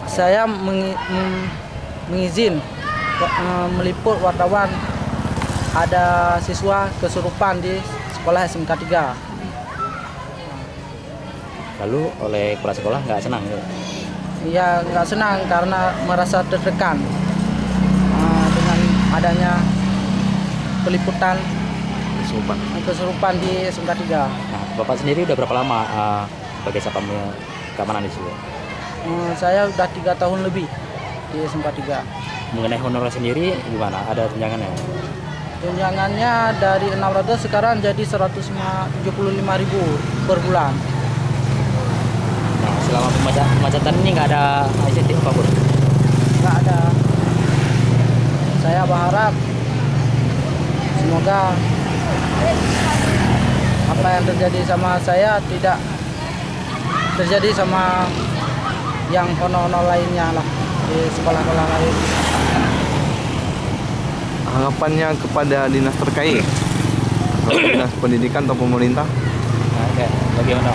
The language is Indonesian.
Saya mengizin meliput wartawan ada siswa kesurupan di sekolah SMK 3. Lalu oleh kepala sekolah nggak senang gitu? Ya nggak senang karena merasa tertekan dengan adanya peliputan kesurupan di SMK 3. Nah, Bapak sendiri udah berapa lama sebagai satpam keamanan di situ? Saya udah 3 tahun lebih di SMK 3. Mengenai honorer sendiri gimana? Ada tunjangannya? Tunjangannya dari 600 sekarang jadi 175.000 per bulan. Nah, selama pemecatan ini nggak ada insentif apapun? Nggak ada. Saya berharap semoga apa yang terjadi sama saya tidak terjadi sama yang honor-honor lainnya lah di sekolah-sekolah lain. Harapannya kepada dinas terkait, dinas pendidikan atau pemerintah? Nah, bagaimana?